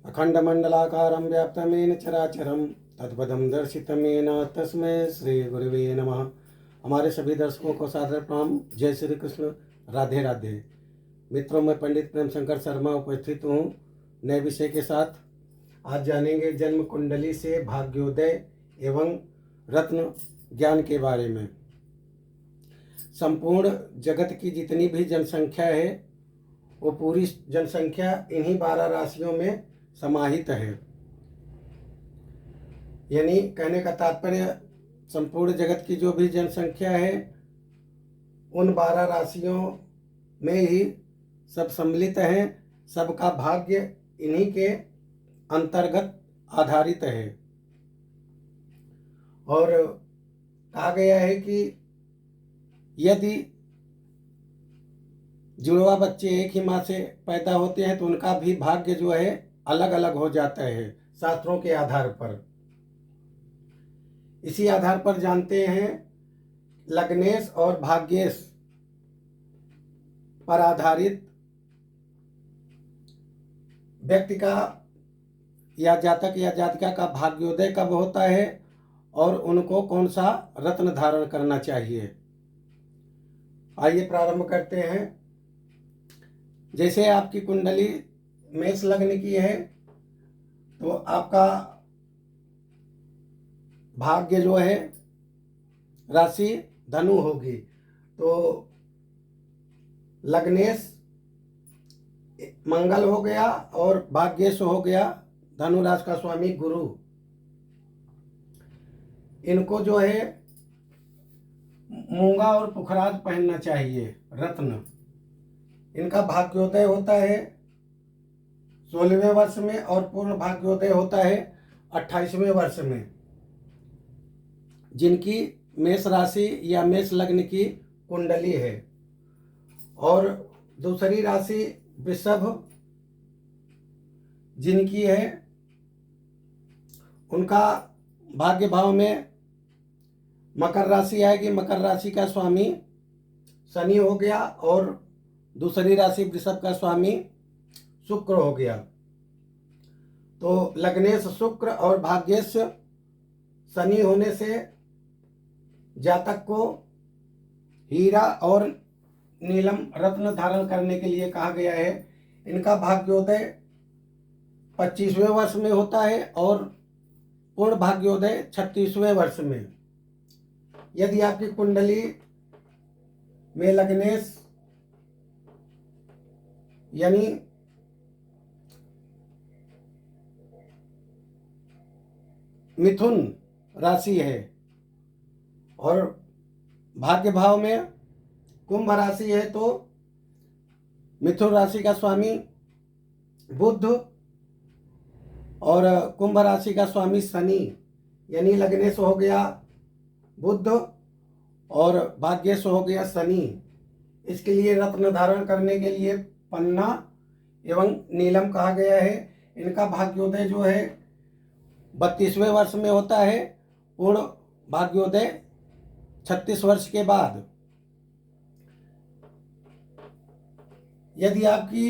अखण्डमण्डलाकारं व्याप्तमेन चराचरं तत्पदं दर्शितमेन तस्मै श्री गुरुवे नमः। हमारे सभी दर्शकों को सादर प्रणाम। जय श्री कृष्ण, राधे राधे। मित्रों, मैं पंडित प्रेम शंकर शर्मा उपस्थित हूँ नए विषय के साथ। आज जानेंगे जन्म कुंडली से भाग्योदय एवं रत्न ज्ञान के बारे में। संपूर्ण जगत की जितनी भी जनसंख्या है वो पूरी जनसंख्या इन्हीं 12 राशियों में समाहित है। यानी कहने का तात्पर्य, संपूर्ण जगत की जो भी जनसंख्या है उन 12 राशियों में ही सब सम्मिलित हैं। सबका भाग्य इन्हीं के अंतर्गत आधारित है। और कहा गया है कि यदि जुड़वा बच्चे एक ही माँ से पैदा होते हैं तो उनका भी भाग्य जो है अलग अलग हो जाता है शास्त्रों के आधार पर। इसी आधार पर जानते हैं लग्नेश और भाग्येश पर आधारित व्यक्ति का या जातक या जातिका का भाग्योदय कब होता है और उनको कौन सा रत्न धारण करना चाहिए। आइए प्रारंभ करते हैं। जैसे आपकी कुंडली मेष लग्न की है तो आपका भाग्य जो है राशि धनु होगी। तो लग्नेश मंगल हो गया और भाग्येश हो गया धनु राशि का स्वामी गुरु। इनको जो है मूंगा और पुखराज पहनना चाहिए रत्न। इनका भाग्योदय होता है 16वें वर्ष में और पूर्ण भाग्योदय होता है 28वें वर्ष में। जिनकी मेष राशि या मेष लग्न की कुंडली है। और दूसरी राशि वृषभ जिनकी है उनका भाग्य भाव में मकर राशि आएगी। मकर राशि का स्वामी शनि हो गया और दूसरी राशि वृषभ का स्वामी शुक्र हो गया। तो लग्नेश शुक्र और भाग्येश शनि होने से जातक को हीरा और नीलम रत्न धारण करने के लिए कहा गया है। इनका भाग्योदय 25वें वर्ष में होता है और पूर्ण भाग्योदय 36वें वर्ष में। यदि आपकी कुंडली में लग्नेश यानी मिथुन राशि है और भाग्य भाव में कुंभ राशि है तो मिथुन राशि का स्वामी बुध और कुंभ राशि का स्वामी शनि। यानी लग्नेश हो गया बुध और भाग्येश हो गया शनि। इसके लिए रत्न धारण करने के लिए पन्ना एवं नीलम कहा गया है। इनका भाग्योदय जो है 32वें वर्ष में होता है, पूर्ण भाग्योदय 36 वर्ष के बाद। यदि आपकी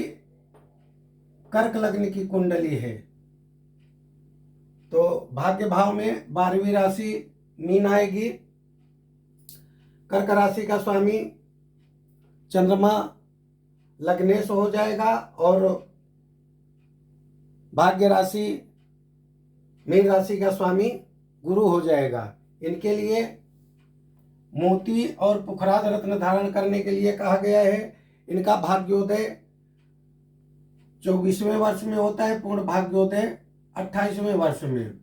कर्क लग्न की कुंडली है तो भाग्य भाव में 12वीं राशि मीन आएगी। कर्क राशि का स्वामी चंद्रमा लग्नेश हो जाएगा और भाग्य राशि मीन राशि का स्वामी गुरु हो जाएगा। इनके लिए मोती और पुखराज रत्न धारण करने के लिए कहा गया है। इनका भाग्योदय 24वें वर्ष में होता है, पूर्ण भाग्योदय 28वें वर्ष में।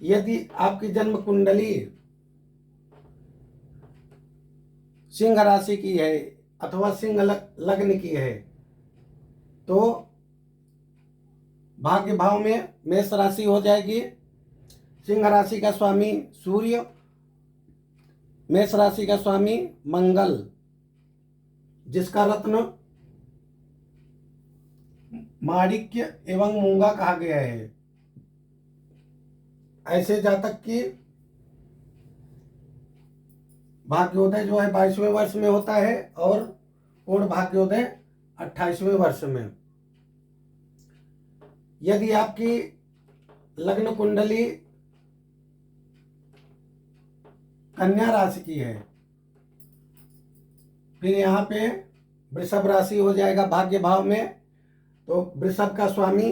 यदि आपकी जन्म कुंडली सिंह राशि की है अथवा सिंह लग्न की है तो भाग्य भाव में मेष राशि हो जाएगी। सिंह राशि का स्वामी सूर्य, मेष राशि का स्वामी मंगल, जिसका रत्न माणिक्य एवं मूंगा कहा गया है। ऐसे जातक की भाग्योदय जो है 22वें वर्ष में होता है और पूर्ण भाग्योदय 28वें वर्ष में। यदि आपकी लग्न कुंडली कन्या राशि की है, फिर यहाँ पे वृषभ राशि हो जाएगा भाग्य भाव में, तो वृषभ का स्वामी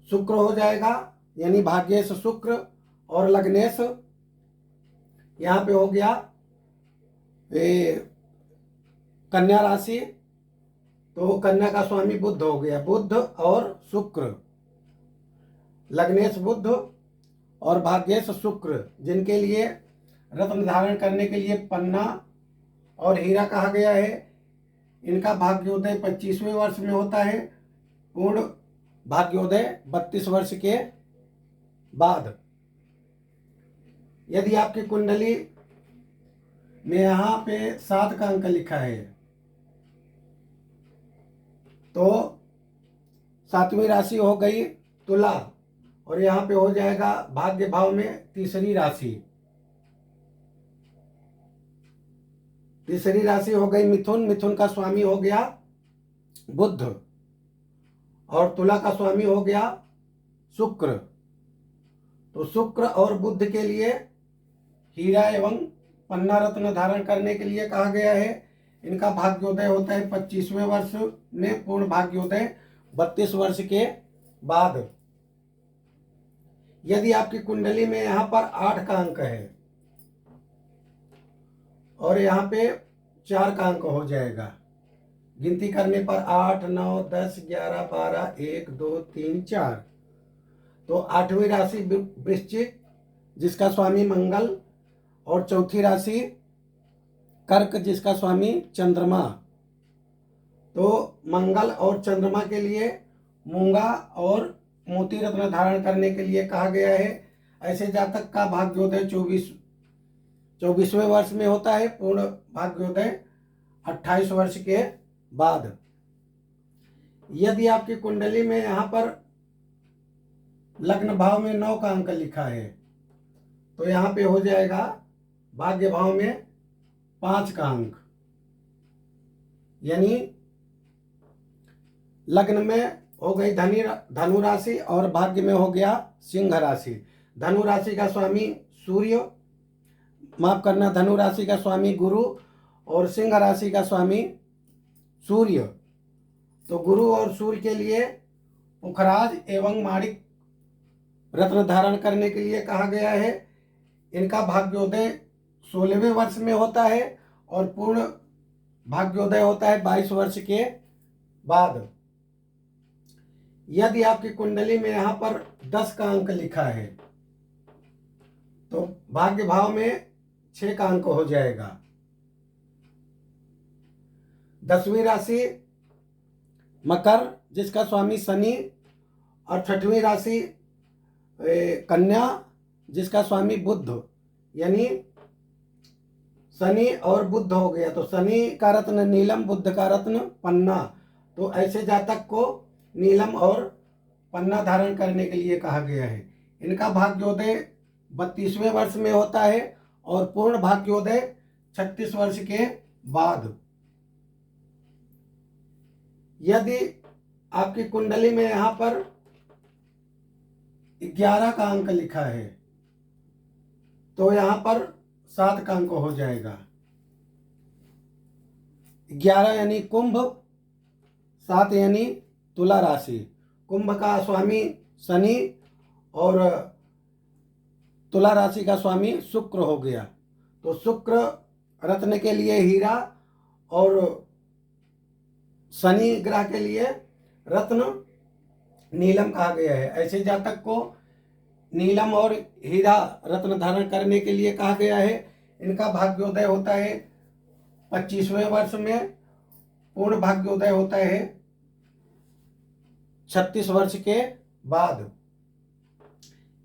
शुक्र हो जाएगा, यानी भाग्येश शुक्र, और लग्नेश यहाँ पे हो गया ये कन्या राशि, तो कन्या का स्वामी बुध हो गया, बुध और शुक्र, लग्नेश बुध और भाग्येश शुक्र, जिनके लिए रत्न धारण करने के लिए पन्ना और हीरा कहा गया है। इनका भाग्योदय 25वें वर्ष में होता है, पूर्ण भाग्योदय 32 वर्ष के बाद। यदि आपकी कुंडली में यहाँ पे 7 का अंक लिखा है, तो 7वीं राशि हो गई तुला, और यहाँ पे हो जाएगा भाग्य भाव में तीसरी राशि। तीसरी राशि हो गई मिथुन, मिथुन का स्वामी हो गया बुध, और तुला का स्वामी हो गया शुक्र। तो शुक्र और बुध के लिए हीरा एवं पन्ना रत्न धारण करने के लिए कहा गया है। इनका भाग्योदय होता है 25वें वर्ष में, पूर्ण भाग्योदय 32 वर्ष के बाद। यदि आपकी कुंडली में यहाँ पर 8 का अंक है और यहाँ पे 4 का अंक हो जाएगा, गिनती करने पर 8, 9, 10, 11, 12, 1, 2, 3, 4, तो 8वीं राशि वृश्चिक जिसका स्वामी मंगल, और चौथी राशि कर्क जिसका स्वामी चंद्रमा। तो मंगल और चंद्रमा के लिए मूंगा और मोती रत्न धारण करने के लिए कहा गया है। ऐसे जातक का भाग्योदय 24वें वर्ष में होता है, पूर्ण भाग्योदय 28 वर्ष के बाद। यदि आपकी कुंडली में यहाँ पर लग्न भाव में 9 का अंक लिखा है, तो यहाँ पे हो जाएगा भाग्य भाव में 5 का अंक, यानी लग्न में हो गई धनु राशि और भाग्य में हो गया सिंह राशि। धनु राशि का स्वामी सूर्य, माफ करना, धनु राशि का स्वामी गुरु और सिंह राशि का स्वामी सूर्य। तो गुरु और सूर्य के लिए पुखराज एवं माणिक रत्न धारण करने के लिए कहा गया है। इनका भाग्योदय 16वें वर्ष में होता है और पूर्ण भाग्योदय होता है 22 वर्ष के बाद। यदि आपकी कुंडली में यहाँ पर 10 का अंक लिखा है, तो भाग्य भाव में 6 का अंक हो जाएगा। 10वीं राशि मकर जिसका स्वामी शनि, और 6वीं राशि कन्या जिसका स्वामी बुध, यानी शनि और बुध हो गया। तो शनि का रत्न नीलम, बुध का रत्न पन्ना। तो ऐसे जातक को नीलम और पन्ना धारण करने के लिए कहा गया है। इनका भाग्योदय 32वें वर्ष में होता है और पूर्ण भाग्योदय 36 वर्ष के बाद। यदि आपकी कुंडली में यहाँ पर 11 का अंक लिखा है, तो यहाँ पर 7 का अंक हो जाएगा। 11 यानी कुंभ, 7 यानी तुला राशि। कुंभ का स्वामी शनि और तुला राशि का स्वामी शुक्र हो गया। तो शुक्र रत्न के लिए हीरा और शनि ग्रह के लिए रत्न नीलम कहा गया है। ऐसे जातक को नीलम और हीरा रत्न धारण करने के लिए कहा गया है। इनका भाग्योदय होता है 25वें वर्ष में, पूर्ण भाग्योदय होता है 36 वर्ष के बाद।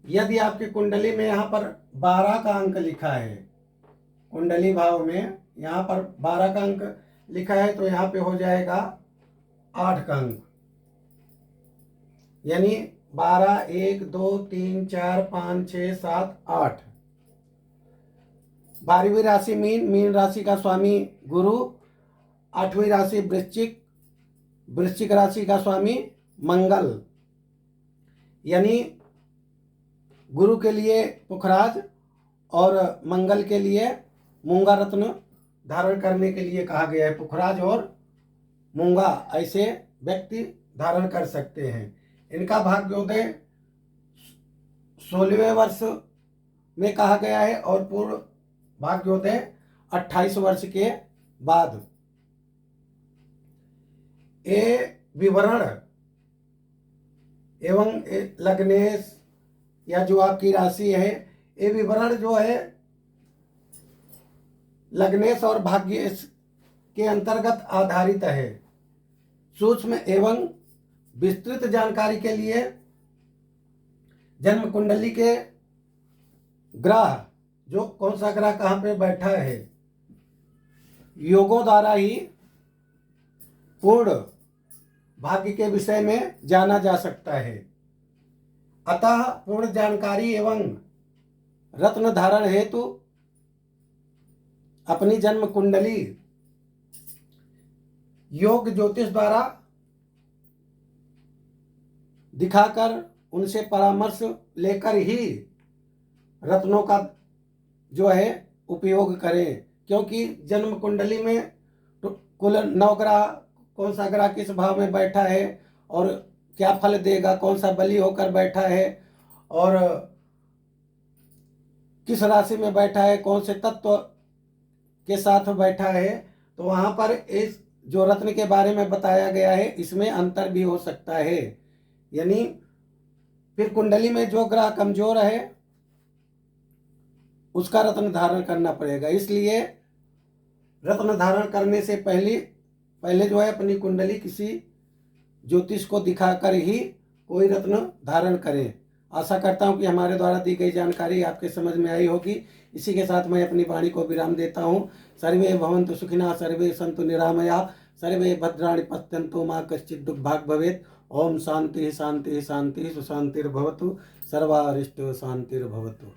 यदि आपकी कुंडली में यहाँ पर 12 का अंक लिखा है, कुंडली भाव में यहाँ पर 12 का अंक लिखा है, तो यहाँ पे हो जाएगा 8 का अंक, यानी 12, 1, 2, 3, 4, 5, 6, 7, 8। 12वीं राशि मीन, मीन राशि का स्वामी गुरु। 8वीं राशि वृश्चिक, वृश्चिक राशि का स्वामी मंगल, यानी गुरु के लिए पुखराज और मंगल के लिए मूंगा रत्न धारण करने के लिए कहा गया है। पुखराज और मूंगा ऐसे व्यक्ति धारण कर सकते हैं। इनका भाग्योदय 16वें वर्ष में कहा गया है और पूर्ण भाग्योदय 28 वर्ष के बाद। ये विवरण एवं लग्नेश या जो आपकी राशि है, ये विवरण जो है लग्नेश और भाग्येश के अंतर्गत आधारित है। सूक्ष्म एवं विस्तृत जानकारी के लिए जन्म कुंडली के ग्रह, जो कौन सा ग्रह कहाँ पे बैठा है, योगों द्वारा ही पूर्ण भाग्य के विषय में जाना जा सकता है। अतः पूर्ण जानकारी एवं रत्न धारण हेतु अपनी जन्म कुंडली योग ज्योतिष द्वारा दिखाकर उनसे परामर्श लेकर ही रत्नों का जो है उपयोग करें। क्योंकि जन्म कुंडली में कुल 9 ग्रह, कौन सा ग्रह किस भाव में बैठा है और क्या फल देगा, कौन सा बलि होकर बैठा है और किस राशि में बैठा है, कौन से तत्व के साथ बैठा है, तो वहाँ पर इस जो रत्न के बारे में बताया गया है इसमें अंतर भी हो सकता है। यानी फिर कुंडली में जो ग्रह कमजोर है उसका रत्न धारण करना पड़ेगा। इसलिए रत्न धारण करने से पहले जो है अपनी कुंडली किसी ज्योतिष को दिखाकर ही कोई रत्न धारण करें। आशा करता हूं कि हमारे द्वारा दी गई जानकारी आपके समझ में आई होगी। इसी के साथ मैं अपनी वाणी को विराम देता हूं। सर्वे भवन्तु सुखिनः, सर्वे सन्तु निरामया, सर्वे भद्राणि पश्यन्तु मा कश्चित् दुर्भाग् भवेत्। ओम शांति शांति शांति सुशांतिर्भवतु, सर्वारिष्ट शांतिर्भवतु।